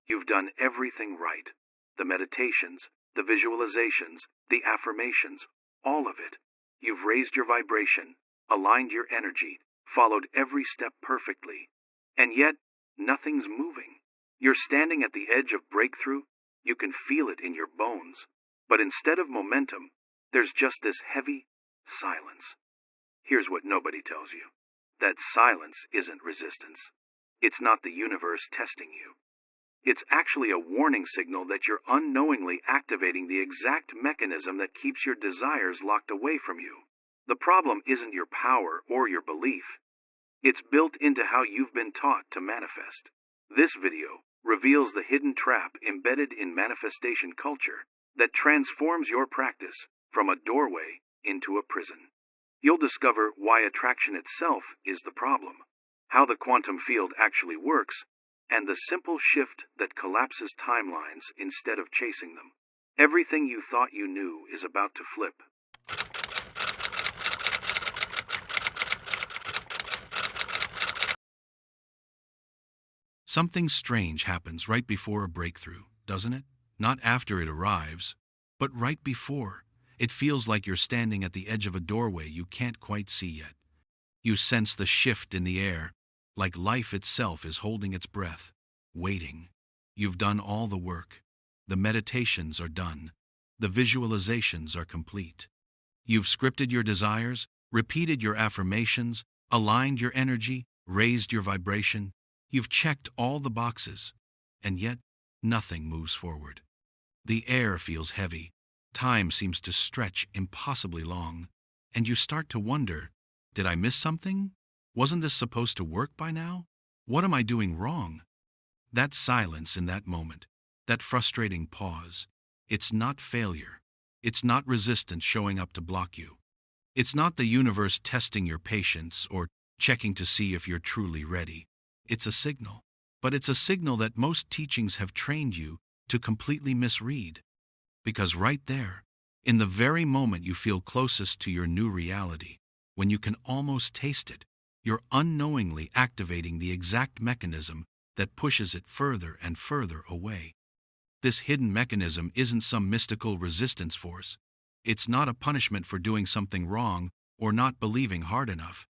You've done everything right. The meditations, the visualizations, the affirmations, all of it. You've raised your vibration, aligned your energy, followed every step perfectly. And yet, nothing's moving. You're standing at the edge of breakthrough. You can feel it in your bones. But instead of momentum, there's just this heavy silence. Here's what nobody tells you. That silence isn't resistance. It's not the universe testing you. It's actually a warning signal that you're unknowingly activating the exact mechanism that keeps your desires locked away from you. The problem isn't your power or your belief. It's built into how you've been taught to manifest. This video reveals the hidden trap embedded in manifestation culture that transforms your practice from a doorway into a prison. You'll discover why attraction itself is the problem, how the quantum field actually works, and the simple shift that collapses timelines instead of chasing them. Everything you thought you knew is about to flip. Something strange happens right before a breakthrough, doesn't it? Not after it arrives, but right before. It feels like you're standing at the edge of a doorway you can't quite see yet. You sense the shift in the air, like life itself is holding its breath, waiting. You've done all the work. The meditations are done. The visualizations are complete. You've scripted your desires, repeated your affirmations, aligned your energy, raised your vibration. You've checked all the boxes, and yet nothing moves forward. The air feels heavy. Time seems to stretch impossibly long, and you start to wonder, did I miss something? Wasn't this supposed to work by now? What am I doing wrong? That silence in that moment, that frustrating pause, it's not failure. It's not resistance showing up to block you. It's not the universe testing your patience or checking to see if you're truly ready. It's a signal. But it's a signal that most teachings have trained you to completely misread. Because right there, in the very moment you feel closest to your new reality, when you can almost taste it, you're unknowingly activating the exact mechanism that pushes it further and further away. This hidden mechanism isn't some mystical resistance force. It's not a punishment for doing something wrong or not believing hard enough.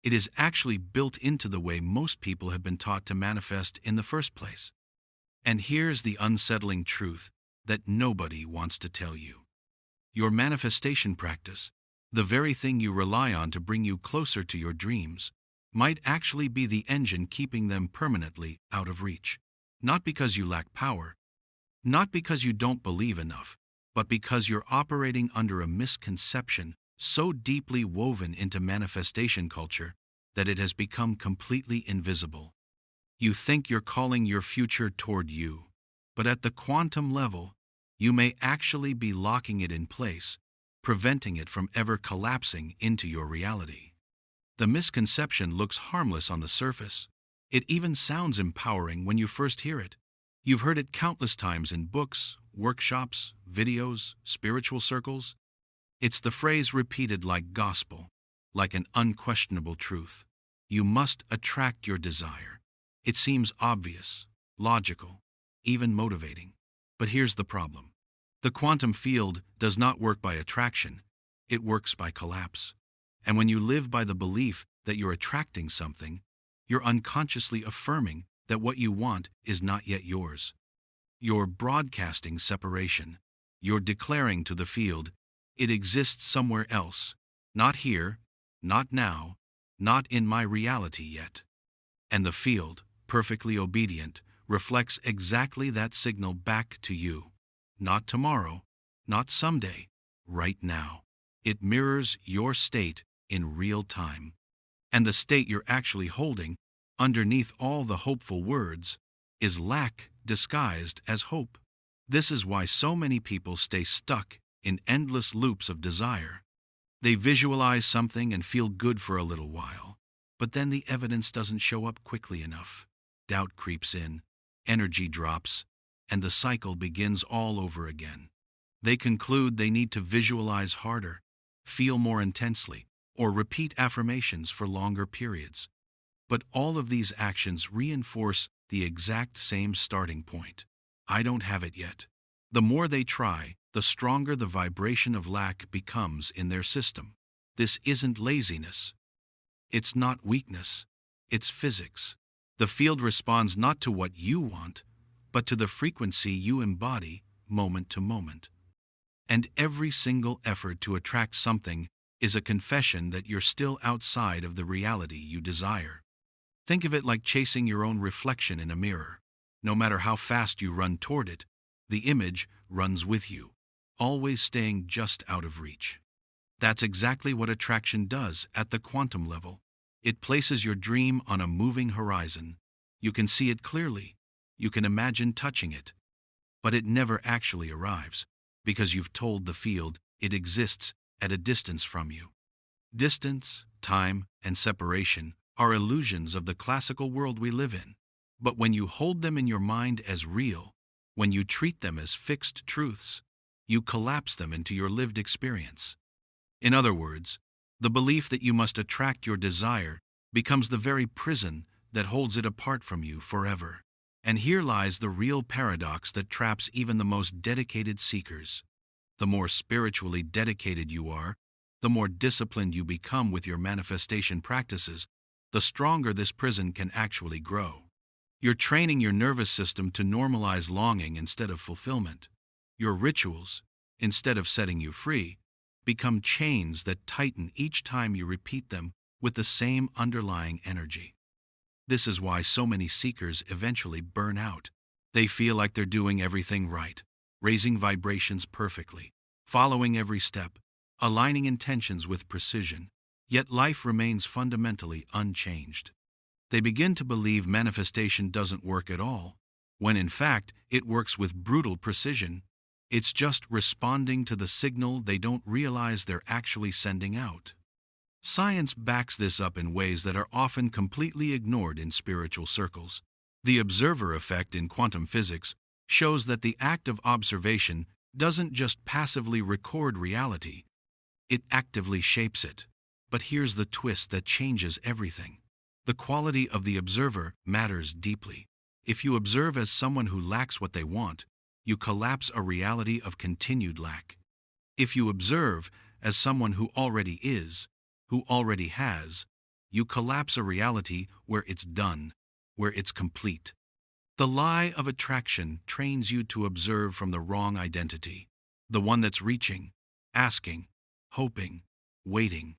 It is actually built into the way most people have been taught to manifest in the first place. And here's the unsettling truth that nobody wants to tell you. Your manifestation practice, the very thing you rely on to bring you closer to your dreams, might actually be the engine keeping them permanently out of reach. Not because you lack power, not because you don't believe enough, but because you're operating under a misconception so deeply woven into manifestation culture that it has become completely invisible. You think you're calling your future toward you, but at the quantum level, you may actually be locking it in place, preventing it from ever collapsing into your reality. The misconception looks harmless on the surface. It even sounds empowering when you first hear it. You've heard it countless times in books, workshops, videos, spiritual circles. It's the phrase repeated like gospel, like an unquestionable truth. You must attract your desire. It seems obvious, logical, even motivating. But here's the problem. The quantum field does not work by attraction. It works by collapse. And when you live by the belief that you're attracting something, you're unconsciously affirming that what you want is not yet yours. You're broadcasting separation. You're declaring to the field, it exists somewhere else. Not here, not now, not in my reality yet. And the field, perfectly obedient, reflects exactly that signal back to you. Not tomorrow, not someday, right now. It mirrors your state in real time. And the state you're actually holding, underneath all the hopeful words, is lack disguised as hope. This is why so many people stay stuck in endless loops of desire. They visualize something and feel good for a little while, but then the evidence doesn't show up quickly enough. Doubt creeps in, energy drops, and the cycle begins all over again. They conclude they need to visualize harder, feel more intensely, or repeat affirmations for longer periods. But all of these actions reinforce the exact same starting point. I don't have it yet. The more they try, the stronger the vibration of lack becomes in their system. This isn't laziness. It's not weakness. It's physics. The field responds not to what you want, but to the frequency you embody moment to moment. And every single effort to attract something is a confession that you're still outside of the reality you desire. Think of it like chasing your own reflection in a mirror. No matter how fast you run toward it, the image runs with you, always staying just out of reach. That's exactly what attraction does at the quantum level. It places your dream on a moving horizon. You can see it clearly. You can imagine touching it. But it never actually arrives, because you've told the field it exists at a distance from you. Distance, time, and separation are illusions of the classical world we live in. But when you hold them in your mind as real, when you treat them as fixed truths, you collapse them into your lived experience. In other words, the belief that you must attract your desire becomes the very prison that holds it apart from you forever. And here lies the real paradox that traps even the most dedicated seekers. The more spiritually dedicated you are, the more disciplined you become with your manifestation practices, the stronger this prison can actually grow. You're training your nervous system to normalize longing instead of fulfillment. Your rituals, instead of setting you free, become chains that tighten each time you repeat them with the same underlying energy. This is why so many seekers eventually burn out. They feel like they're doing everything right, raising vibrations perfectly, following every step, aligning intentions with precision, yet life remains fundamentally unchanged. They begin to believe manifestation doesn't work at all, when in fact it works with brutal precision. It's just responding to the signal they don't realize they're actually sending out. Science backs this up in ways that are often completely ignored in spiritual circles. The observer effect in quantum physics shows that the act of observation doesn't just passively record reality, it actively shapes it. But here's the twist that changes everything. The quality of the observer matters deeply. If you observe as someone who lacks what they want, you collapse a reality of continued lack. If you observe as someone who already is, who already has, you collapse a reality where it's done, where it's complete. The lie of attraction trains you to observe from the wrong identity, the one that's reaching, asking, hoping, waiting.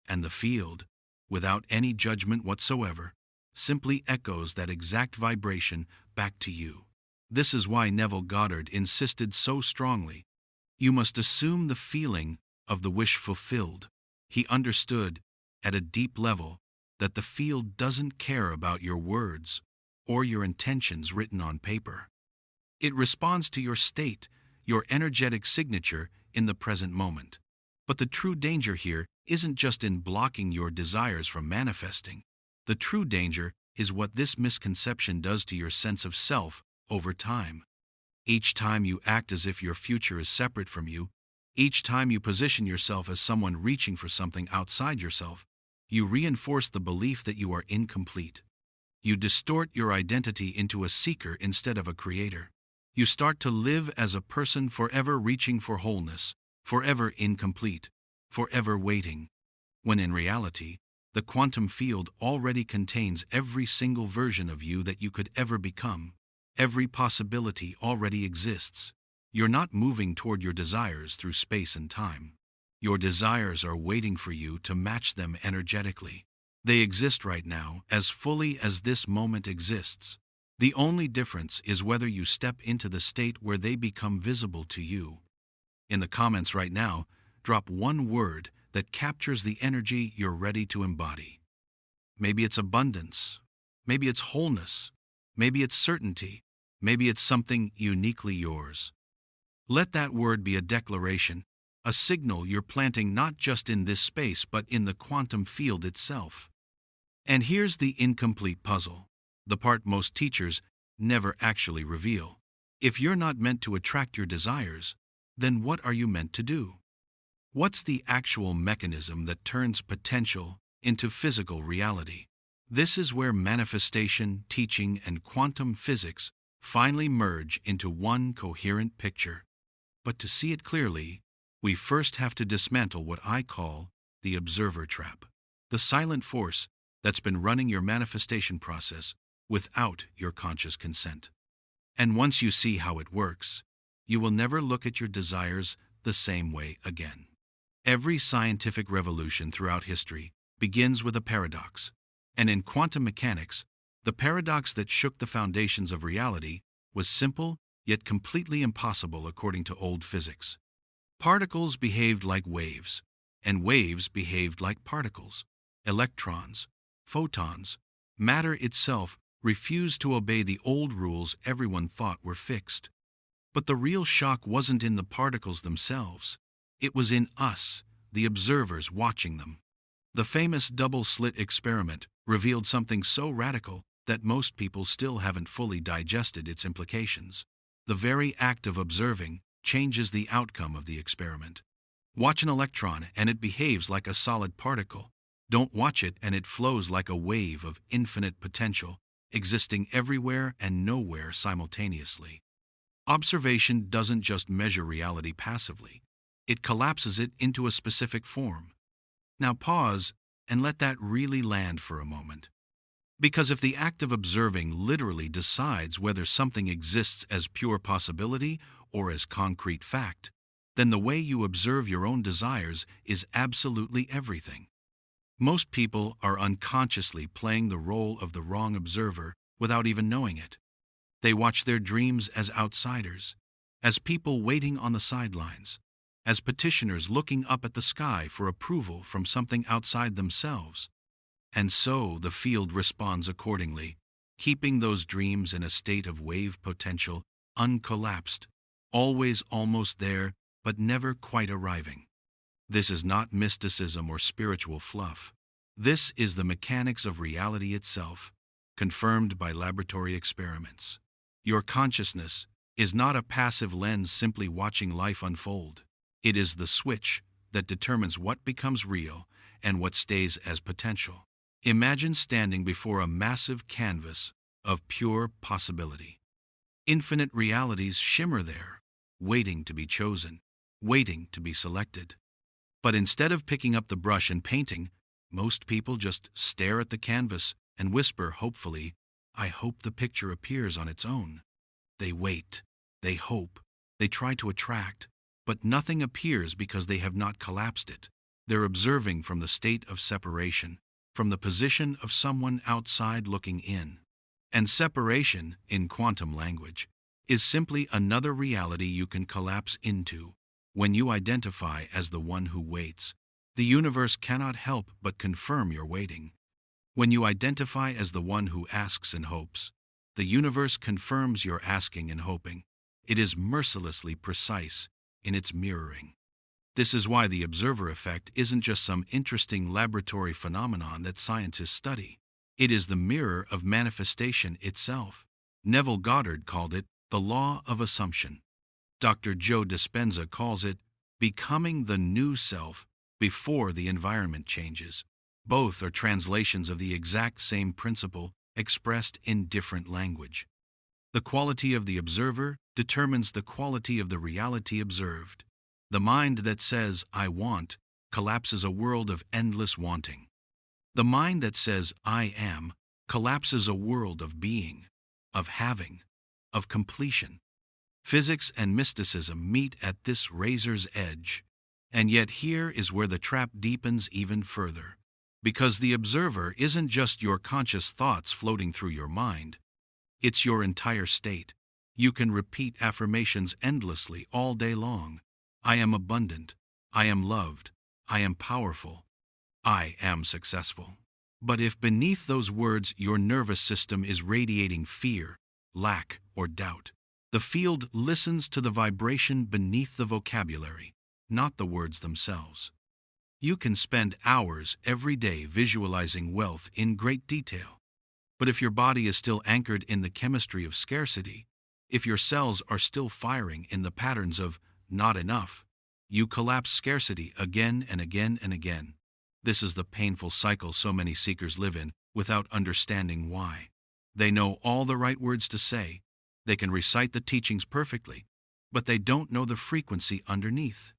And the field, without any judgment whatsoever, simply echoes that exact vibration back to you. This is why Neville Goddard insisted so strongly, you must assume the feeling of the wish fulfilled. He understood, at a deep level, that the field doesn't care about your words or your intentions written on paper. It responds to your state, your energetic signature in the present moment. But the true danger here isn't just in blocking your desires from manifesting. The true danger is what this misconception does to your sense of self over time. Each time you act as if your future is separate from you, each time you position yourself as someone reaching for something outside yourself, you reinforce the belief that you are incomplete. You distort your identity into a seeker instead of a creator. You start to live as a person forever reaching for wholeness, forever incomplete, forever waiting, when in reality, the quantum field already contains every single version of you that you could ever become. Every possibility already exists. You're not moving toward your desires through space and time. Your desires are waiting for you to match them energetically. They exist right now as fully as this moment exists. The only difference is whether you step into the state where they become visible to you. In the comments right now, drop one word that captures the energy you're ready to embody. Maybe it's abundance. Maybe it's wholeness. Maybe it's certainty. Maybe it's something uniquely yours. Let that word be a declaration, a signal you're planting not just in this space but in the quantum field itself. And here's the incomplete puzzle, the part most teachers never actually reveal. If you're not meant to attract your desires, then what are you meant to do? What's the actual mechanism that turns potential into physical reality? This is where manifestation, teaching, and quantum physics finally merge into one coherent picture. But to see it clearly, we first have to dismantle what I call the observer trap, the silent force that's been running your manifestation process without your conscious consent. And once you see how it works, you will never look at your desires the same way again. Every scientific revolution throughout history begins with a paradox. And in quantum mechanics, the paradox that shook the foundations of reality was simple yet completely impossible according to old physics. Particles behaved like waves, and waves behaved like particles. Electrons, photons, matter itself refused to obey the old rules everyone thought were fixed. But the real shock wasn't in the particles themselves. It was in us, the observers watching them. The famous double-slit experiment revealed something so radical that most people still haven't fully digested its implications. The very act of observing changes the outcome of the experiment. Watch an electron and it behaves like a solid particle. Don't watch it and it flows like a wave of infinite potential, existing everywhere and nowhere simultaneously. Observation doesn't just measure reality passively. It collapses it into a specific form. Now pause and let that really land for a moment. Because if the act of observing literally decides whether something exists as pure possibility or as concrete fact, then the way you observe your own desires is absolutely everything. Most people are unconsciously playing the role of the wrong observer without even knowing it. They watch their dreams as outsiders, as people waiting on the sidelines, as petitioners looking up at the sky for approval from something outside themselves. And so the field responds accordingly, keeping those dreams in a state of wave potential, uncollapsed, always almost there, but never quite arriving. This is not mysticism or spiritual fluff. This is the mechanics of reality itself, confirmed by laboratory experiments. Your consciousness is not a passive lens simply watching life unfold. It is the switch that determines what becomes real and what stays as potential. Imagine standing before a massive canvas of pure possibility. Infinite realities shimmer there, waiting to be chosen, waiting to be selected. But instead of picking up the brush and painting, most people just stare at the canvas and whisper hopefully, "I hope the picture appears on its own." They wait, they hope, they try to attract, but nothing appears because they have not collapsed it. They're observing from the state of separation, from the position of someone outside looking in. And separation, in quantum language, is simply another reality you can collapse into. When you identify as the one who waits, the universe cannot help but confirm your waiting. When you identify as the one who asks and hopes, the universe confirms your asking and hoping. It is mercilessly precise in its mirroring. This is why the observer effect isn't just some interesting laboratory phenomenon that scientists study. It is the mirror of manifestation itself. Neville Goddard called it the law of assumption. Dr. Joe Dispenza calls it becoming the new self before the environment changes. Both are translations of the exact same principle expressed in different language. The quality of the observer determines the quality of the reality observed. The mind that says, "I want," collapses a world of endless wanting. The mind that says, "I am," collapses a world of being, of having, of completion. Physics and mysticism meet at this razor's edge. And yet here is where the trap deepens even further. Because the observer isn't just your conscious thoughts floating through your mind. It's your entire state. You can repeat affirmations endlessly all day long. I am abundant. I am loved. I am powerful. I am successful. But if beneath those words your nervous system is radiating fear, lack, or doubt, the field listens to the vibration beneath the vocabulary, not the words themselves. You can spend hours every day visualizing wealth in great detail. But if your body is still anchored in the chemistry of scarcity, if your cells are still firing in the patterns of not enough, you collapse scarcity again and again and again. This is the painful cycle so many seekers live in, without understanding why. They know all the right words to say, they can recite the teachings perfectly, but they don't know the frequency underneath.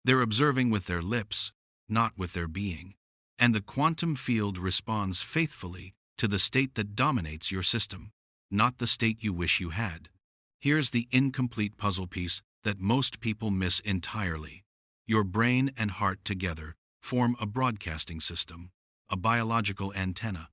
They're observing with their lips, not with their being, and the quantum field responds faithfully to the state that dominates your system, not the state you wish you had. Here's the incomplete puzzle piece that most people miss entirely. Your brain and heart together form a broadcasting system, a biological antenna.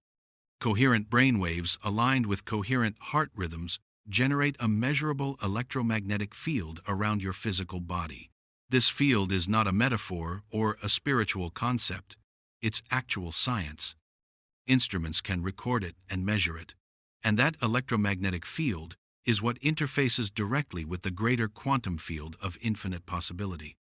Coherent brain waves aligned with coherent heart rhythms generate a measurable electromagnetic field around your physical body. This field is not a metaphor or a spiritual concept, it's actual science. Instruments can record it and measure it, and that electromagnetic field is what interfaces directly with the greater quantum field of infinite possibility.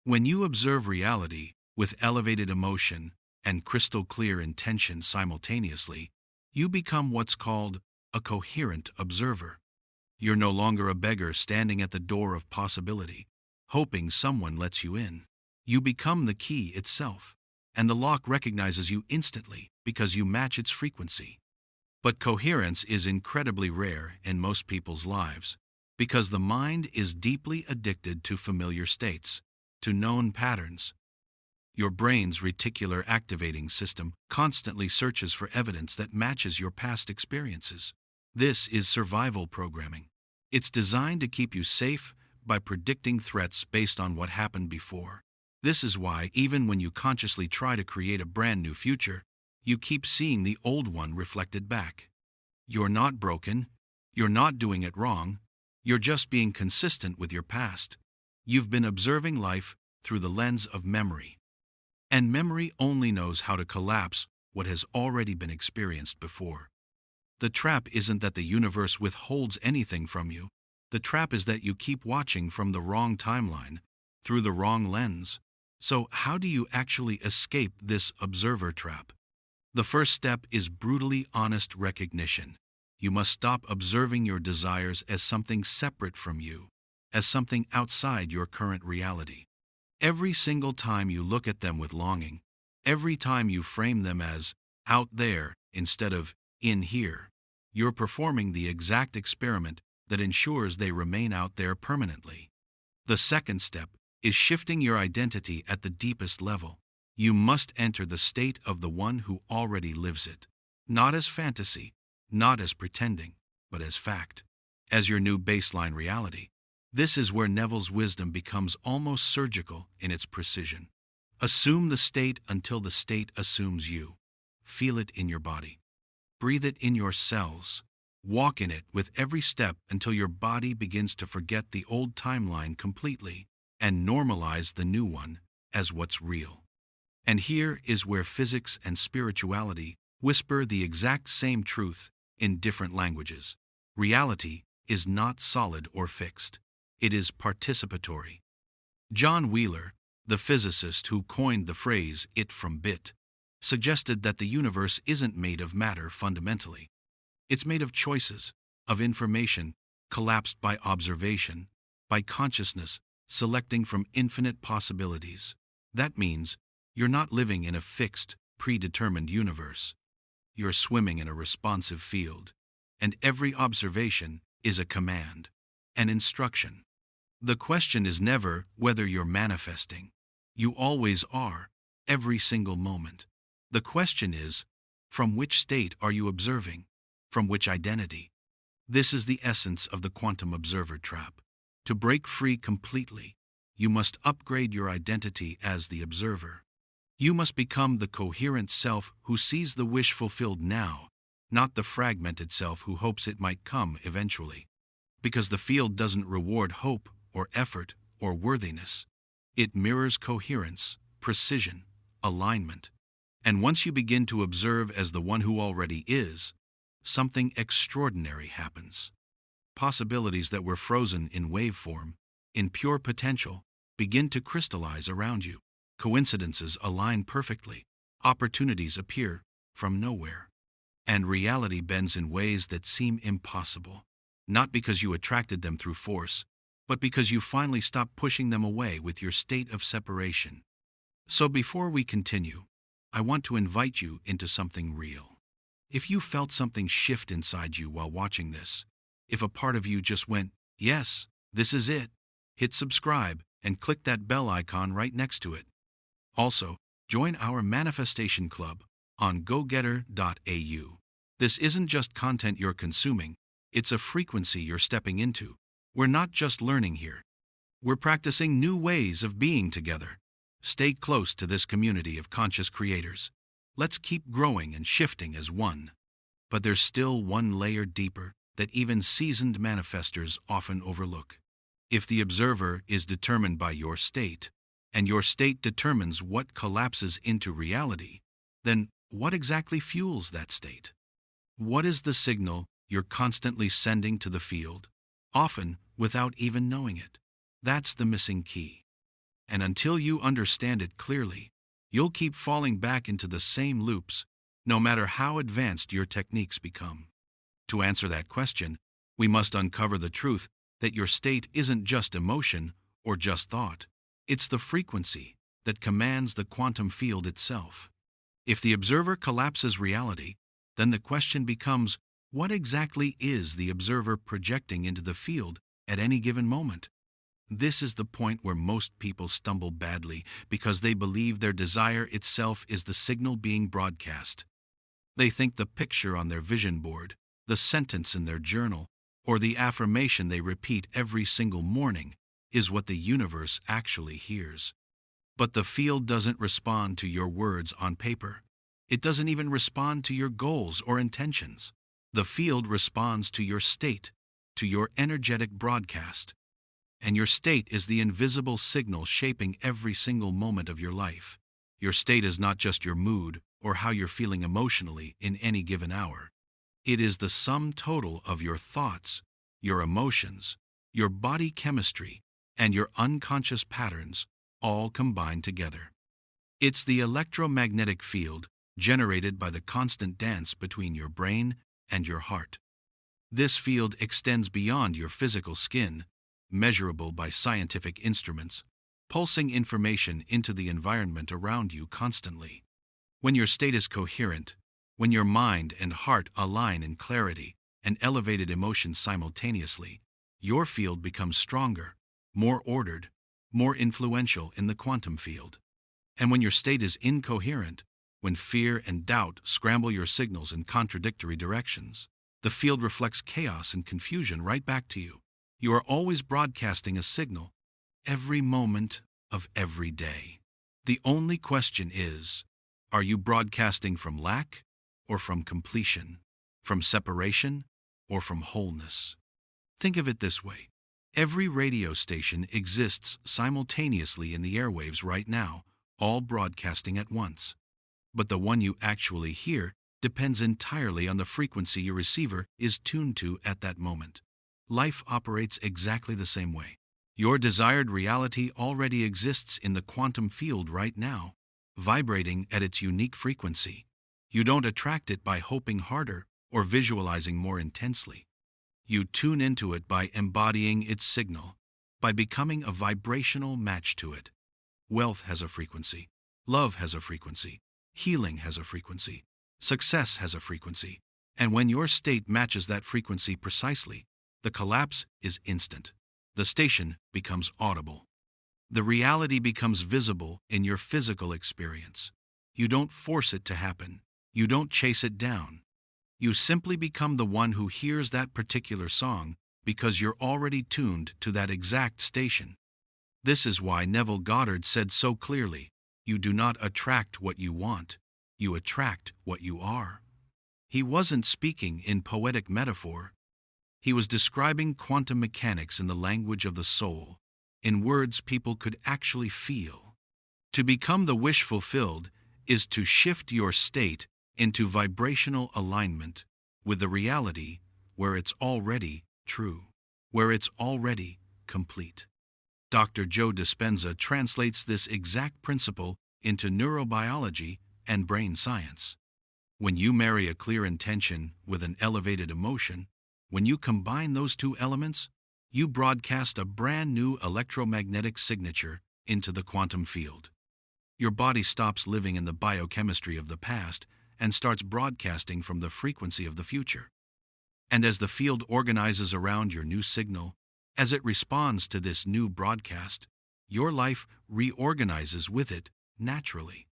When you observe reality with elevated emotion and crystal clear intention simultaneously, you become what's called a coherent observer. You're no longer a beggar standing at the door of possibility, hoping someone lets you in. You become the key itself, and the lock recognizes you instantly because you match its frequency. But coherence is incredibly rare in most people's lives, because the mind is deeply addicted to familiar states, to known patterns. Your brain's reticular activating system constantly searches for evidence that matches your past experiences. This is survival programming. It's designed to keep you safe by predicting threats based on what happened before. This is why, even when you consciously try to create a brand new future, you keep seeing the old one reflected back. You're not broken. You're not doing it wrong. You're just being consistent with your past. You've been observing life through the lens of memory. And memory only knows how to collapse what has already been experienced before. The trap isn't that the universe withholds anything from you. The trap is that you keep watching from the wrong timeline, through the wrong lens. So how do you actually escape this observer trap? The first step is brutally honest recognition. You must stop observing your desires as something separate from you, as something outside your current reality. Every single time you look at them with longing, every time you frame them as out there instead of in here, you're performing the exact experiment that ensures they remain out there permanently. The second step is shifting your identity at the deepest level. You must enter the state of the one who already lives it, not as fantasy, not as pretending, but as fact, as your new baseline reality. This is where Neville's wisdom becomes almost surgical in its precision. Assume the state until the state assumes you. Feel it in your body. Breathe it in your cells. Walk in it with every step until your body begins to forget the old timeline completely and normalize the new one as what's real. And here is where physics and spirituality whisper the exact same truth in different languages. Reality is not solid or fixed. It is participatory. John Wheeler, the physicist who coined the phrase "it from bit," suggested that the universe isn't made of matter fundamentally. It's made of choices, of information collapsed by observation, by consciousness selecting from infinite possibilities. That means you're not living in a fixed, predetermined universe. You're swimming in a responsive field, and every observation is a command, an instruction. The question is never whether you're manifesting. You always are, every single moment. The question is, from which state are you observing? From which identity? This is the essence of the quantum observer trap. To break free completely, you must upgrade your identity as the observer. You must become the coherent self who sees the wish fulfilled now, not the fragmented self who hopes it might come eventually. Because the field doesn't reward hope or effort or worthiness. It mirrors coherence, precision, alignment. And once you begin to observe as the one who already is, something extraordinary happens. Possibilities that were frozen in waveform, in pure potential, begin to crystallize around you. Coincidences align perfectly. Opportunities appear from nowhere. And reality bends in ways that seem impossible. Not because you attracted them through force, but because you finally stopped pushing them away with your state of separation. So before we continue, I want to invite you into something real. If you felt something shift inside you while watching this, if a part of you just went, "Yes, this is it," hit subscribe and click that bell icon right next to it. Also, join our Manifestation Club on gogetter.au. This isn't just content you're consuming, it's a frequency you're stepping into. We're not just learning here, we're practicing new ways of being together. Stay close to this community of conscious creators. Let's keep growing and shifting as one. But there's still one layer deeper that even seasoned manifestors often overlook. If the observer is determined by your state, and your state determines what collapses into reality, then what exactly fuels that state? What is the signal you're constantly sending to the field, often without even knowing it? That's the missing key. And until you understand it clearly, you'll keep falling back into the same loops, no matter how advanced your techniques become. To answer that question, we must uncover the truth that your state isn't just emotion or just thought. It's the frequency that commands the quantum field itself. If the observer collapses reality, then the question becomes, what exactly is the observer projecting into the field at any given moment? This is the point where most people stumble badly because they believe their desire itself is the signal being broadcast. They think the picture on their vision board, the sentence in their journal, or the affirmation they repeat every single morning is what the universe actually hears. But the field doesn't respond to your words on paper. It doesn't even respond to your goals or intentions. The field responds to your state, to your energetic broadcast. And your state is the invisible signal shaping every single moment of your life. Your state is not just your mood or how you're feeling emotionally in any given hour. It is the sum total of your thoughts, your emotions, your body chemistry, and your unconscious patterns, all combined together. It's the electromagnetic field generated by the constant dance between your brain and your heart. This field extends beyond your physical skin, measurable by scientific instruments, pulsing information into the environment around you constantly. When your state is coherent, when your mind and heart align in clarity and elevated emotions simultaneously, your field becomes stronger, more ordered, more influential in the quantum field. And when your state is incoherent, when fear and doubt scramble your signals in contradictory directions, the field reflects chaos and confusion right back to you. You are always broadcasting a signal, every moment of every day. The only question is, are you broadcasting from lack or from completion, from separation or from wholeness? Think of it this way. Every radio station exists simultaneously in the airwaves right now, all broadcasting at once. But the one you actually hear depends entirely on the frequency your receiver is tuned to at that moment. Life operates exactly the same way. Your desired reality already exists in the quantum field right now, vibrating at its unique frequency. You don't attract it by hoping harder or visualizing more intensely. You tune into it by embodying its signal, by becoming a vibrational match to it. Wealth has a frequency. Love has a frequency. Healing has a frequency. Success has a frequency. And when your state matches that frequency precisely, the collapse is instant. The station becomes audible. The reality becomes visible in your physical experience. You don't force it to happen. You don't chase it down. You simply become the one who hears that particular song because you're already tuned to that exact station. This is why Neville Goddard said so clearly, you do not attract what you want, you attract what you are. He wasn't speaking in poetic metaphor. He was describing quantum mechanics in the language of the soul, in words people could actually feel. To become the wish fulfilled is to shift your state into vibrational alignment with the reality where it's already true, where it's already complete. Dr. Joe Dispenza translates this exact principle into neurobiology and brain science. When you marry a clear intention with an elevated emotion, when you combine those two elements, you broadcast a brand new electromagnetic signature into the quantum field. Your body stops living in the biochemistry of the past and starts broadcasting from the frequency of the future. And as the field organizes around your new signal, as it responds to this new broadcast, your life reorganizes with it naturally.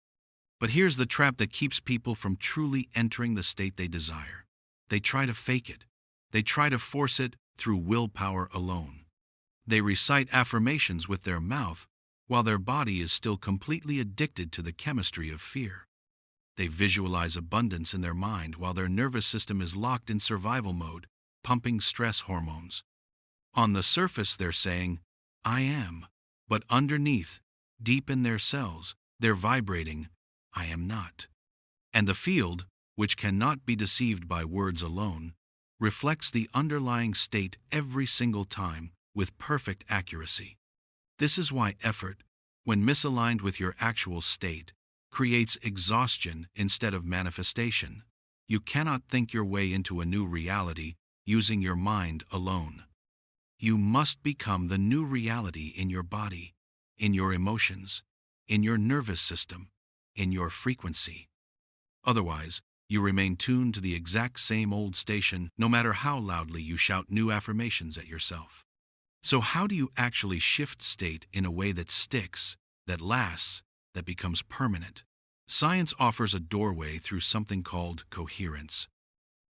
But here's the trap that keeps people from truly entering the state they desire. They try to fake it. They try to force it through willpower alone. They recite affirmations with their mouth while their body is still completely addicted to the chemistry of fear. They visualize abundance in their mind while their nervous system is locked in survival mode, pumping stress hormones. On the surface, they're saying, "I am," but underneath, deep in their cells, they're vibrating, "I am not." And the field, which cannot be deceived by words alone, reflects the underlying state every single time with perfect accuracy. This is why effort, when misaligned with your actual state, creates exhaustion instead of manifestation. You cannot think your way into a new reality using your mind alone. You must become the new reality in your body, in your emotions, in your nervous system, in your frequency. Otherwise, you remain tuned to the exact same old station no matter how loudly you shout new affirmations at yourself. So how do you actually shift state in a way that sticks, that lasts, that becomes permanent? Science offers a doorway through something called coherence.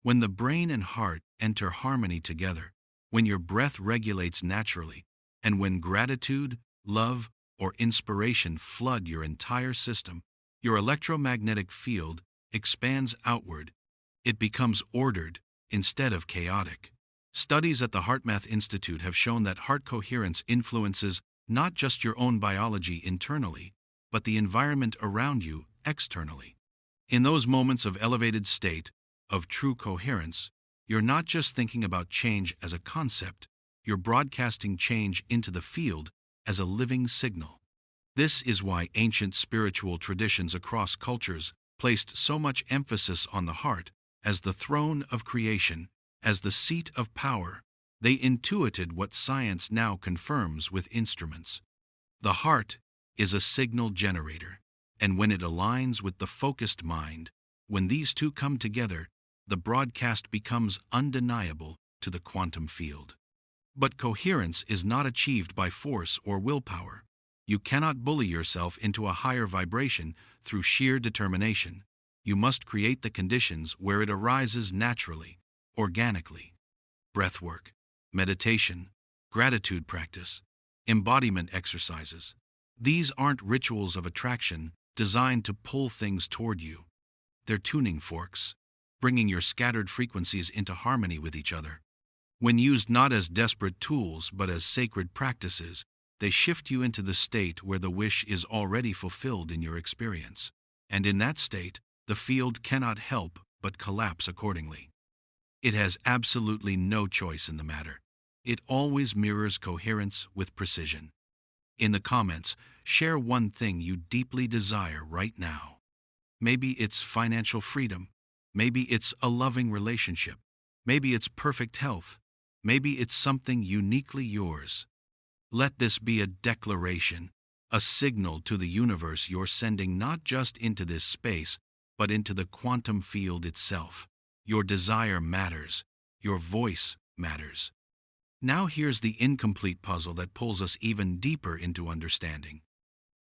When the brain and heart enter harmony together, when your breath regulates naturally, and when gratitude, love, or inspiration flood your entire system, your electromagnetic field expands outward. It becomes ordered instead of chaotic. Studies at the HeartMath Institute have shown that heart coherence influences not just your own biology internally, but the environment around you externally. In those moments of elevated state, of true coherence, you're not just thinking about change as a concept, you're broadcasting change into the field as a living signal. This is why ancient spiritual traditions across cultures placed so much emphasis on the heart as the throne of creation, as the seat of power. They intuited what science now confirms with instruments. The heart is a signal generator, and when it aligns with the focused mind, when these two come together, the broadcast becomes undeniable to the quantum field. But coherence is not achieved by force or willpower. You cannot bully yourself into a higher vibration through sheer determination. You must create the conditions where it arises naturally, organically. Breathwork, meditation, gratitude practice, embodiment exercises. These aren't rituals of attraction designed to pull things toward you. They're tuning forks, bringing your scattered frequencies into harmony with each other. When used not as desperate tools but as sacred practices, they shift you into the state where the wish is already fulfilled in your experience. And in that state, the field cannot help but collapse accordingly. It has absolutely no choice in the matter. It always mirrors coherence with precision. In the comments, share one thing you deeply desire right now. Maybe it's financial freedom. Maybe it's a loving relationship. Maybe it's perfect health. Maybe it's something uniquely yours. Let this be a declaration, a signal to the universe you're sending not just into this space, but into the quantum field itself. Your desire matters. Your voice matters. Now here's the incomplete puzzle that pulls us even deeper into understanding.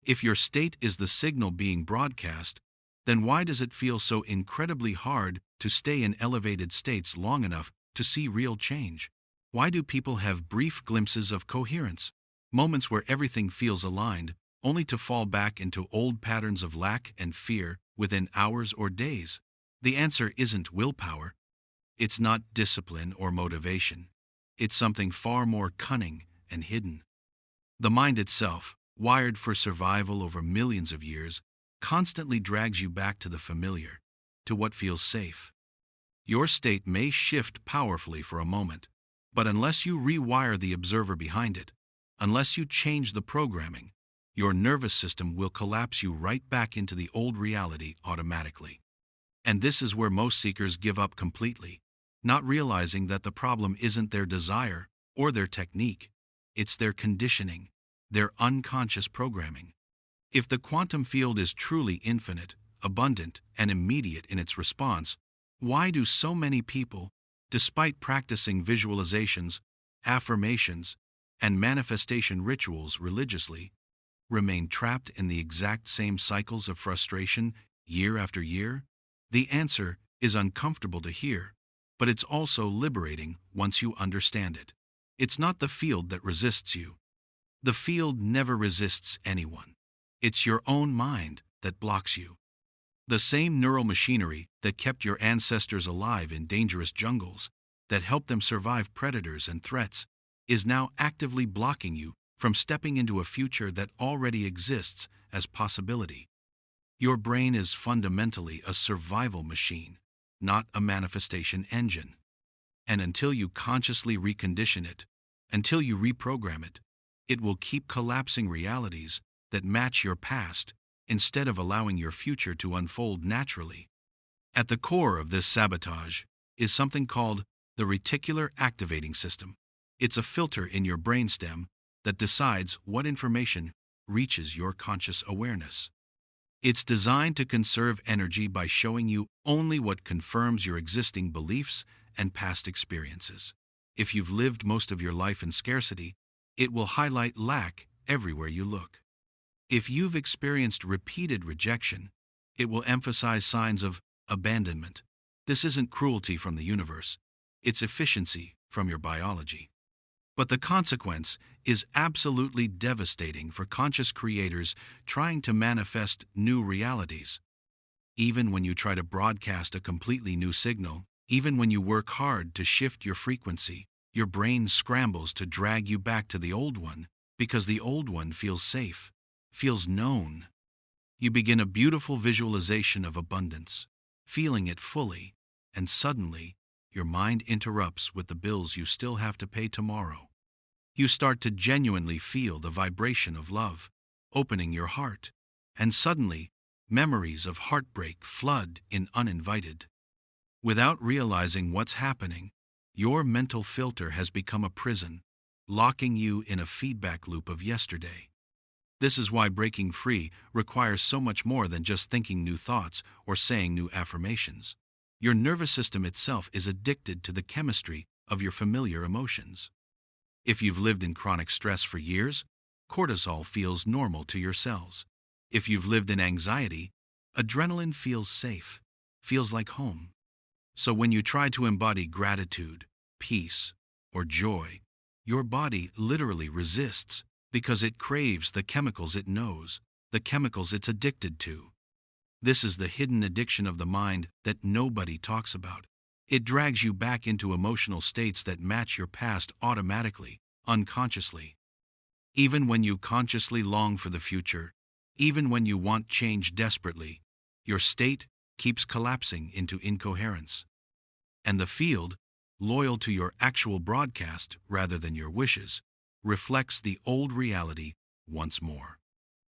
If your state is the signal being broadcast, then why does it feel so incredibly hard to stay in elevated states long enough to see real change? Why do people have brief glimpses of coherence, moments where everything feels aligned, only to fall back into old patterns of lack and fear within hours or days? The answer isn't willpower. It's not discipline or motivation. It's something far more cunning and hidden. The mind itself, wired for survival over millions of years, constantly drags you back to the familiar, to what feels safe. Your state may shift powerfully for a moment, but unless you rewire the observer behind it, unless you change the programming, your nervous system will collapse you right back into the old reality automatically. And this is where most seekers give up completely, not realizing that the problem isn't their desire or their technique, it's their conditioning, their unconscious programming. If the quantum field is truly infinite, abundant, and immediate in its response, why do so many people, despite practicing visualizations, affirmations, and manifestation rituals religiously, remain trapped in the exact same cycles of frustration year after year? The answer is uncomfortable to hear, but it's also liberating once you understand it. It's not the field that resists you. The field never resists anyone. It's your own mind that blocks you. The same neural machinery that kept your ancestors alive in dangerous jungles, that helped them survive predators and threats, is now actively blocking you from stepping into a future that already exists as possibility. Your brain is fundamentally a survival machine, not a manifestation engine. And until you consciously recondition it, until you reprogram it, it will keep collapsing realities that match your past instead of allowing your future to unfold naturally. At the core of this sabotage is something called the reticular activating system. It's a filter in your brainstem that decides what information reaches your conscious awareness. It's designed to conserve energy by showing you only what confirms your existing beliefs and past experiences. If you've lived most of your life in scarcity, it will highlight lack everywhere you look. If you've experienced repeated rejection, it will emphasize signs of abandonment. This isn't cruelty from the universe, it's efficiency from your biology. But the consequence is absolutely devastating for conscious creators trying to manifest new realities. Even when you try to broadcast a completely new signal, even when you work hard to shift your frequency, your brain scrambles to drag you back to the old one because the old one feels safe, feels known. You begin a beautiful visualization of abundance, feeling it fully, and suddenly, your mind interrupts with the bills you still have to pay tomorrow. You start to genuinely feel the vibration of love, opening your heart, and suddenly, memories of heartbreak flood in uninvited. Without realizing what's happening, your mental filter has become a prison, locking you in a feedback loop of yesterday. This is why breaking free requires so much more than just thinking new thoughts or saying new affirmations. Your nervous system itself is addicted to the chemistry of your familiar emotions. If you've lived in chronic stress for years, cortisol feels normal to your cells. If you've lived in anxiety, adrenaline feels safe, feels like home. So when you try to embody gratitude, peace, or joy, your body literally resists because it craves the chemicals it knows, the chemicals it's addicted to. This is the hidden addiction of the mind that nobody talks about. It drags you back into emotional states that match your past automatically, unconsciously. Even when you consciously long for the future, even when you want change desperately, your state keeps collapsing into incoherence. And the field, loyal to your actual broadcast rather than your wishes, reflects the old reality once more.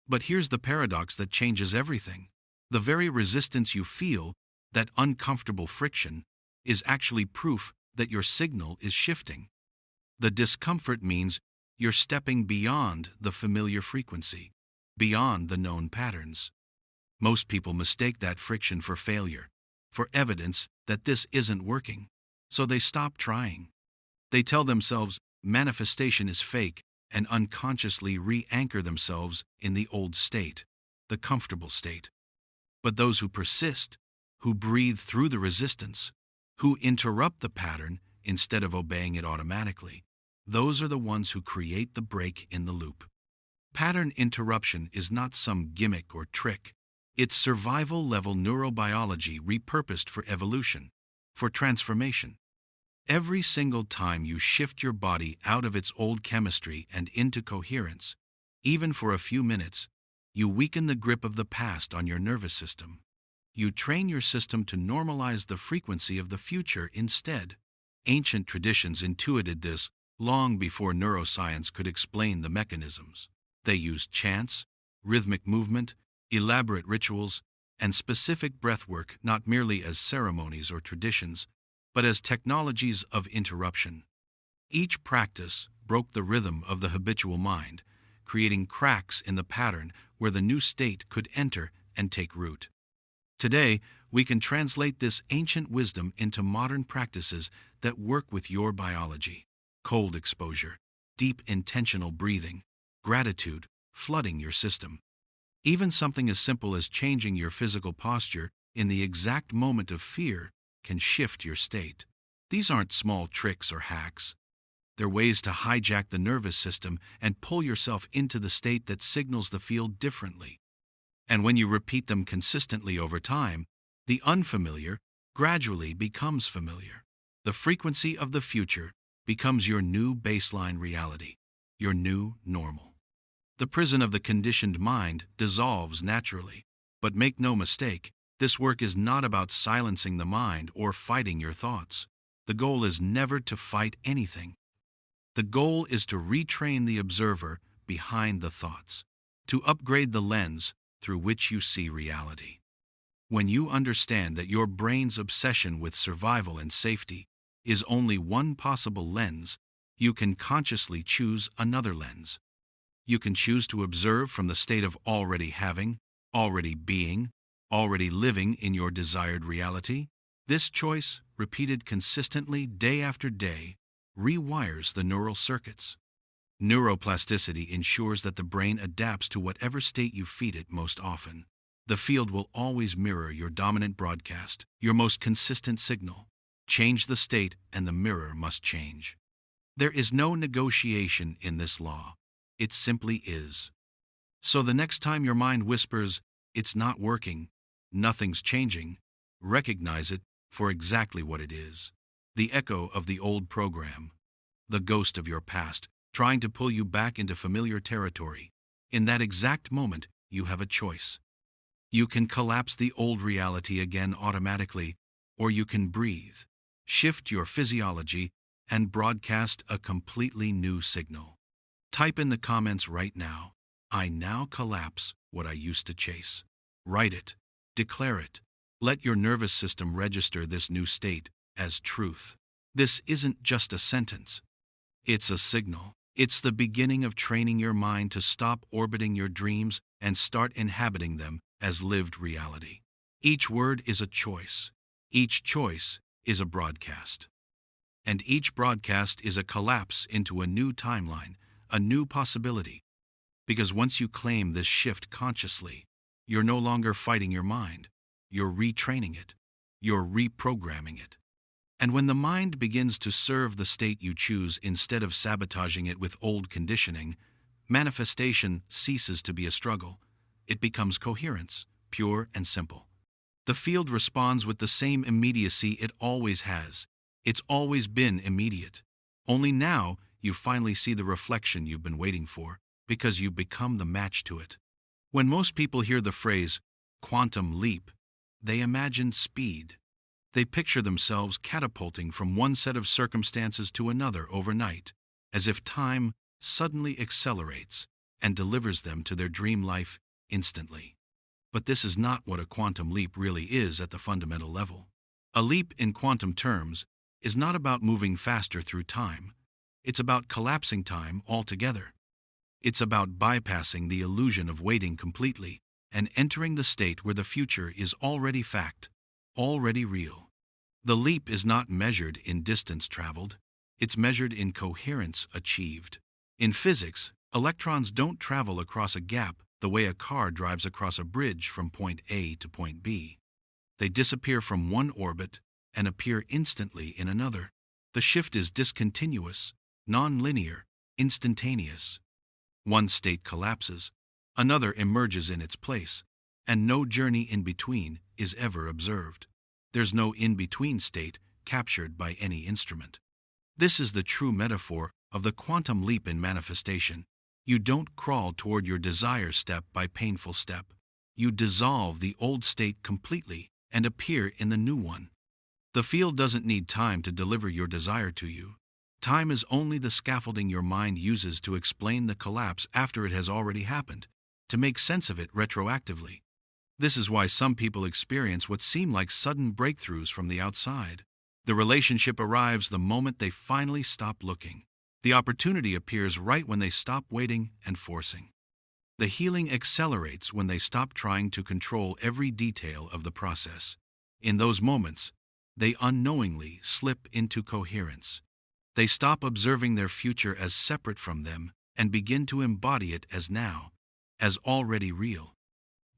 But here's the paradox that changes everything. The very resistance you feel, that uncomfortable friction, is actually proof that your signal is shifting. The discomfort means you're stepping beyond the familiar frequency, beyond the known patterns. Most people mistake that friction for failure, for evidence that this isn't working, so they stop trying. They tell themselves manifestation is fake and unconsciously re-anchor themselves in the old state, the comfortable state. But those who persist, who breathe through the resistance, who interrupt the pattern instead of obeying it automatically, those are the ones who create the break in the loop. Pattern interruption is not some gimmick or trick. It's survival-level neurobiology repurposed for evolution, for transformation. Every single time you shift your body out of its old chemistry and into coherence, even for a few minutes, you weaken the grip of the past on your nervous system. You train your system to normalize the frequency of the future instead. Ancient traditions intuited this long before neuroscience could explain the mechanisms. They used chants, rhythmic movement, elaborate rituals, and specific breathwork not merely as ceremonies or traditions, but as technologies of interruption. Each practice broke the rhythm of the habitual mind, creating cracks in the pattern where the new state could enter and take root. Today, we can translate this ancient wisdom into modern practices that work with your biology. Cold exposure, deep intentional breathing, gratitude, flooding your system. Even something as simple as changing your physical posture in the exact moment of fear can shift your state. These aren't small tricks or hacks. They're ways to hijack the nervous system and pull yourself into the state that signals the field differently. And when you repeat them consistently over time, the unfamiliar gradually becomes familiar. The frequency of the future becomes your new baseline reality, your new normal. The prison of the conditioned mind dissolves naturally. But make no mistake, this work is not about silencing the mind or fighting your thoughts. The goal is never to fight anything. The goal is to retrain the observer behind the thoughts, to upgrade the lens through which you see reality. When you understand that your brain's obsession with survival and safety is only one possible lens, you can consciously choose another lens. You can choose to observe from the state of already having, already being, already living in your desired reality. This choice, repeated consistently day after day, rewires the neural circuits. Neuroplasticity ensures that the brain adapts to whatever state you feed it most often. The field will always mirror your dominant broadcast, your most consistent signal. Change the state and the mirror must change. There is no negotiation in this law. It simply is. So the next time your mind whispers, "It's not working, nothing's changing," recognize it for exactly what it is. The echo of the old program. The ghost of your past, trying to pull you back into familiar territory. In that exact moment, you have a choice. You can collapse the old reality again automatically, or you can breathe, shift your physiology, and broadcast a completely new signal. Type in the comments right now, "I now collapse what I used to chase." Write it. Declare it. Let your nervous system register this new state as truth. This isn't just a sentence. It's a signal. It's the beginning of training your mind to stop orbiting your dreams and start inhabiting them as lived reality. Each word is a choice. Each choice is a broadcast. And each broadcast is a collapse into a new timeline, a new possibility. Because once you claim this shift consciously, you're no longer fighting your mind. You're retraining it. You're reprogramming it. And when the mind begins to serve the state you choose instead of sabotaging it with old conditioning, manifestation ceases to be a struggle. It becomes coherence, pure and simple. The field responds with the same immediacy it always has. It's always been immediate. Only now you finally see the reflection you've been waiting for, because you've become the match to it. When most people hear the phrase quantum leap, they imagine speed. They picture themselves catapulting from one set of circumstances to another overnight, as if time suddenly accelerates and delivers them to their dream life instantly. But this is not what a quantum leap really is at the fundamental level. A leap in quantum terms is not about moving faster through time. It's about collapsing time altogether. It's about bypassing the illusion of waiting completely and entering the state where the future is already fact, already real. The leap is not measured in distance traveled. It's measured in coherence achieved. In physics, electrons don't travel across a gap the way a car drives across a bridge from point A to point B. They disappear from one orbit and appear instantly in another. The shift is discontinuous, non-linear, instantaneous. One state collapses, another emerges in its place, and no journey in between is ever observed. There's no in-between state captured by any instrument. This is the true metaphor of the quantum leap in manifestation. You don't crawl toward your desire step by painful step. You dissolve the old state completely and appear in the new one. The field doesn't need time to deliver your desire to you. Time is only the scaffolding your mind uses to explain the collapse after it has already happened, to make sense of it retroactively. This is why some people experience what seem like sudden breakthroughs from the outside. The relationship arrives the moment they finally stop looking. The opportunity appears right when they stop waiting and forcing. The healing accelerates when they stop trying to control every detail of the process. In those moments, they unknowingly slip into coherence. They stop observing their future as separate from them and begin to embody it as now, as already real.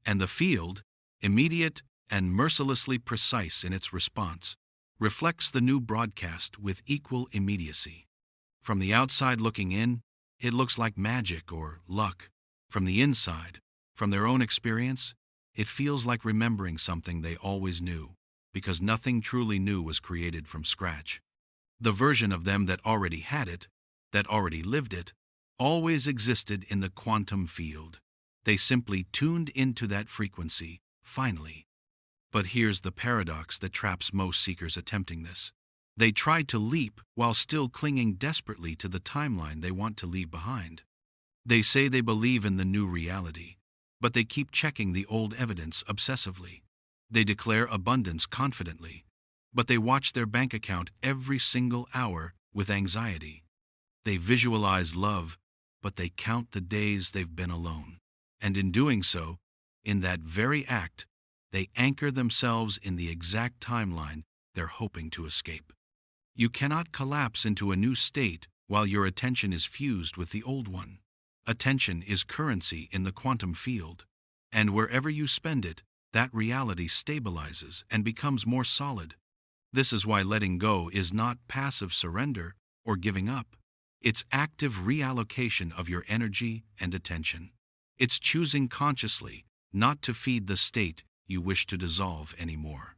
And the field, immediate and mercilessly precise in its response, reflects the new broadcast with equal immediacy. From the outside looking in, it looks like magic or luck. From the inside, from their own experience, it feels like remembering something they always knew, because nothing truly new was created from scratch. The version of them that already had it, that already lived it, always existed in the quantum field. They simply tuned into that frequency, finally. But here's the paradox that traps most seekers attempting this. They try to leap while still clinging desperately to the timeline they want to leave behind. They say they believe in the new reality, but they keep checking the old evidence obsessively. They declare abundance confidently, but they watch their bank account every single hour with anxiety. They visualize love, but they count the days they've been alone. And in doing so, in that very act, they anchor themselves in the exact timeline they're hoping to escape. You cannot collapse into a new state while your attention is fused with the old one. Attention is currency in the quantum field, and wherever you spend it, that reality stabilizes and becomes more solid. This is why letting go is not passive surrender or giving up. It's active reallocation of your energy and attention. It's choosing consciously not to feed the state you wish to dissolve anymore.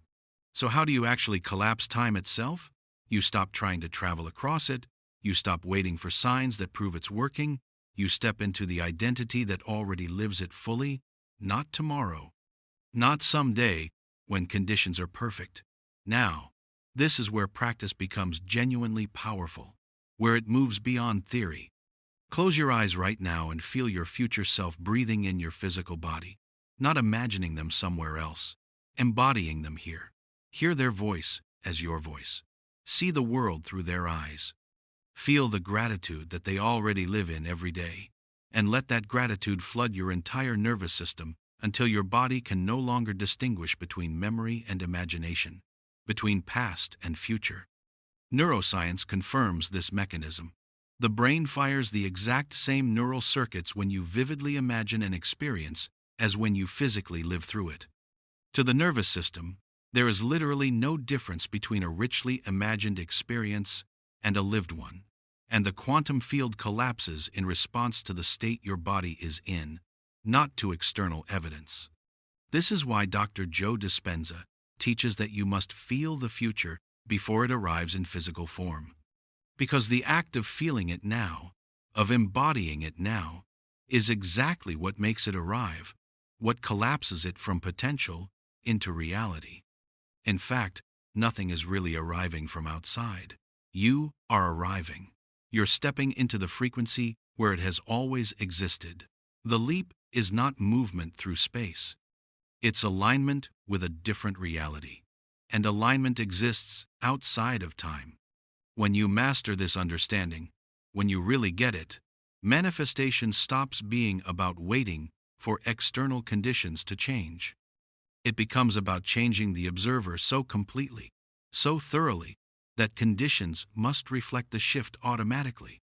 So how do you actually collapse time itself? You stop trying to travel across it, you stop waiting for signs that prove it's working, you step into the identity that already lives it fully, not tomorrow, not someday when conditions are perfect. Now, this is where practice becomes genuinely powerful, where it moves beyond theory. Close your eyes right now and feel your future self breathing in your physical body, not imagining them somewhere else, embodying them here. Hear their voice as your voice. See the world through their eyes. Feel the gratitude that they already live in every day, and let that gratitude flood your entire nervous system until your body can no longer distinguish between memory and imagination, between past and future. Neuroscience confirms this mechanism. The brain fires the exact same neural circuits when you vividly imagine an experience as when you physically live through it. To the nervous system, there is literally no difference between a richly imagined experience and a lived one, and the quantum field collapses in response to the state your body is in, not to external evidence. This is why Dr. Joe Dispenza teaches that you must feel the future before it arrives in physical form. Because the act of feeling it now, of embodying it now, is exactly what makes it arrive, what collapses it from potential into reality. In fact, nothing is really arriving from outside. You are arriving. You're stepping into the frequency where it has always existed. The leap is not movement through space. It's alignment with a different reality. And alignment exists outside of time. When you master this understanding, when you really get it, manifestation stops being about waiting for external conditions to change. It becomes about changing the observer so completely, so thoroughly, that conditions must reflect the shift automatically.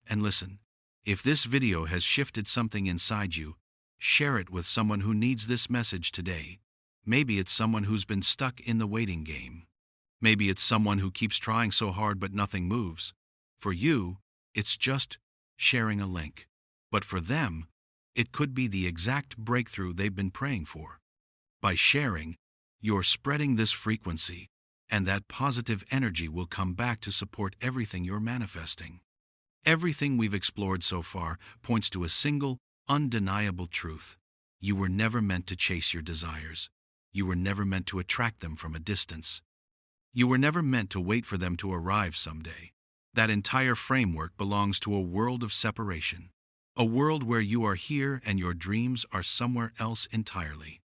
And listen, if this video has shifted something inside you, share it with someone who needs this message today. Maybe it's someone who's been stuck in the waiting game. Maybe it's someone who keeps trying so hard but nothing moves. For you, it's just sharing a link. But for them, it could be the exact breakthrough they've been praying for. By sharing, you're spreading this frequency, and that positive energy will come back to support everything you're manifesting. Everything we've explored so far points to a single, undeniable truth. You were never meant to chase your desires. You were never meant to attract them from a distance. You were never meant to wait for them to arrive someday. That entire framework belongs to a world of separation. A world where you are here and your dreams are somewhere else entirely.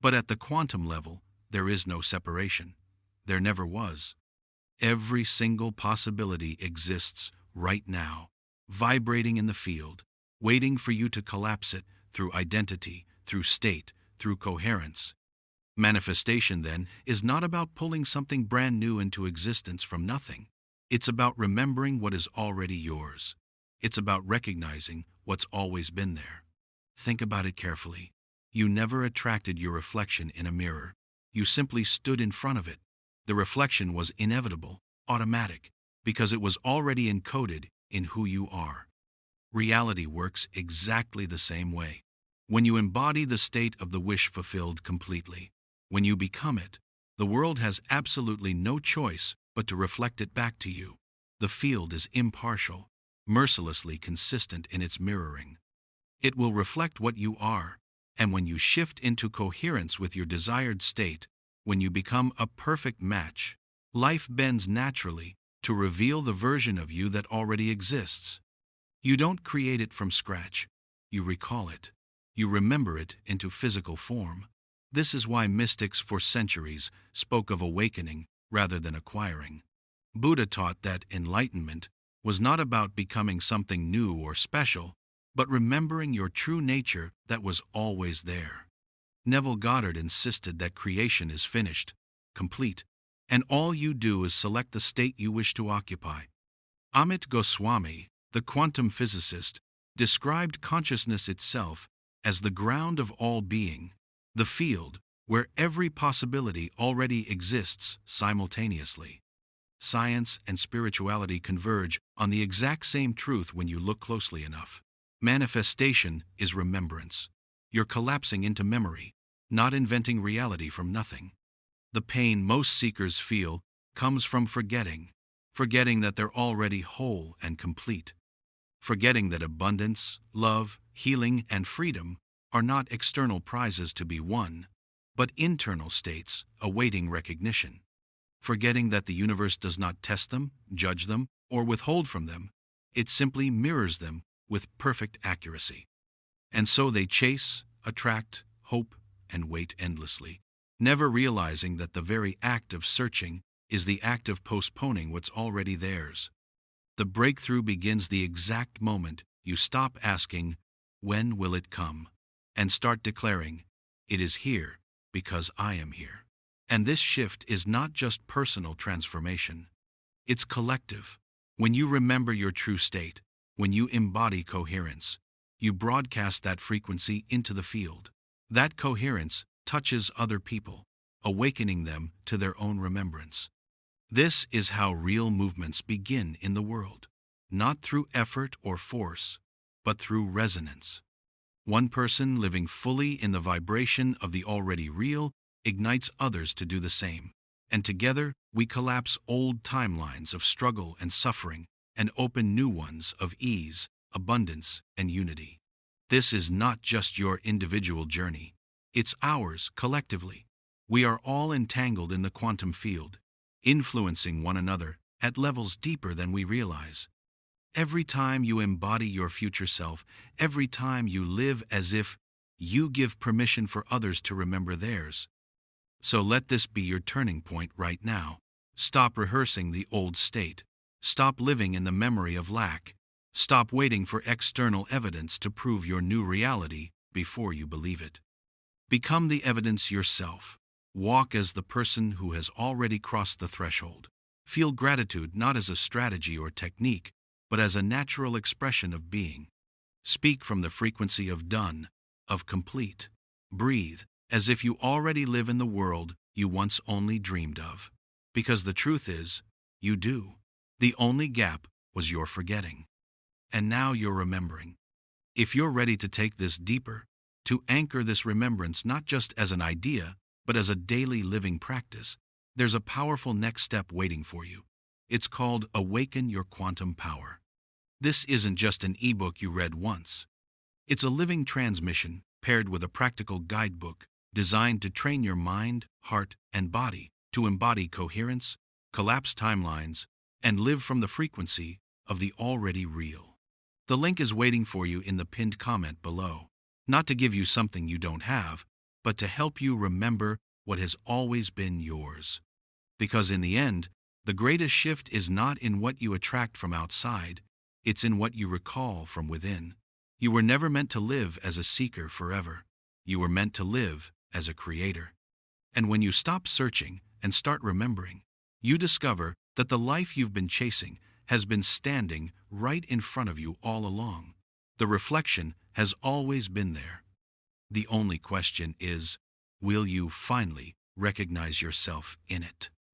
But at the quantum level, there is no separation. There never was. Every single possibility exists right now, vibrating in the field, waiting for you to collapse it through identity, through state, through coherence. Manifestation, then, is not about pulling something brand new into existence from nothing. It's about remembering what is already yours. It's about recognizing what's always been there. Think about it carefully. You never attracted your reflection in a mirror. You simply stood in front of it. The reflection was inevitable, automatic, because it was already encoded in who you are. Reality works exactly the same way. When you embody the state of the wish fulfilled completely, when you become it, the world has absolutely no choice but to reflect it back to you. The field is impartial, mercilessly consistent in its mirroring. It will reflect what you are, and when you shift into coherence with your desired state, when you become a perfect match, life bends naturally to reveal the version of you that already exists. You don't create it from scratch. You recall it. You remember it into physical form. This is why mystics for centuries spoke of awakening rather than acquiring. Buddha taught that enlightenment was not about becoming something new or special, but remembering your true nature that was always there. Neville Goddard insisted that creation is finished, complete, and all you do is select the state you wish to occupy. Amit Goswami, the quantum physicist, described consciousness itself as the ground of all being, the field where every possibility already exists simultaneously. Science and spirituality converge on the exact same truth when you look closely enough. Manifestation is remembrance. You're collapsing into memory, not inventing reality from nothing. The pain most seekers feel comes from forgetting that they're already whole and complete. Forgetting that abundance, love, healing, and freedom are not external prizes to be won, but internal states awaiting recognition. Forgetting that the universe does not test them, judge them, or withhold from them, it simply mirrors them with perfect accuracy. And so they chase, attract, hope, and wait endlessly, never realizing that the very act of searching is the act of postponing what's already theirs. The breakthrough begins the exact moment you stop asking, "When will it come?" and start declaring, "It is here because I am here." And this shift is not just personal transformation. It's collective. When you remember your true state, when you embody coherence, you broadcast that frequency into the field. That coherence touches other people, awakening them to their own remembrance. This is how real movements begin in the world, not through effort or force, but through resonance. One person living fully in the vibration of the already real ignites others to do the same, and together we collapse old timelines of struggle and suffering and open new ones of ease, abundance, and unity. This is not just your individual journey, it's ours collectively. We are all entangled in the quantum field, influencing one another at levels deeper than we realize. Every time you embody your future self, every time you live as if, you give permission for others to remember theirs. So let this be your turning point right now. Stop rehearsing the old state. Stop living in the memory of lack. Stop waiting for external evidence to prove your new reality before you believe it. Become the evidence yourself. Walk as the person who has already crossed the threshold. Feel gratitude not as a strategy or technique, but as a natural expression of being. Speak from the frequency of done, of complete. Breathe as if you already live in the world you once only dreamed of. Because the truth is, you do. The only gap was your forgetting. And now you're remembering. If you're ready to take this deeper, to anchor this remembrance not just as an idea, but as a daily living practice, there's a powerful next step waiting for you. It's called Awaken Your Quantum Power. This isn't just an ebook you read once. It's a living transmission paired with a practical guidebook designed to train your mind, heart, and body to embody coherence, collapse timelines, and live from the frequency of the already real. The link is waiting for you in the pinned comment below, not to give you something you don't have, but to help you remember what has always been yours. Because in the end, the greatest shift is not in what you attract from outside, it's in what you recall from within. You were never meant to live as a seeker forever. You were meant to live as a creator. And when you stop searching and start remembering, you discover that the life you've been chasing has been standing right in front of you all along. The reflection has always been there. The only question is, will you finally recognize yourself in it?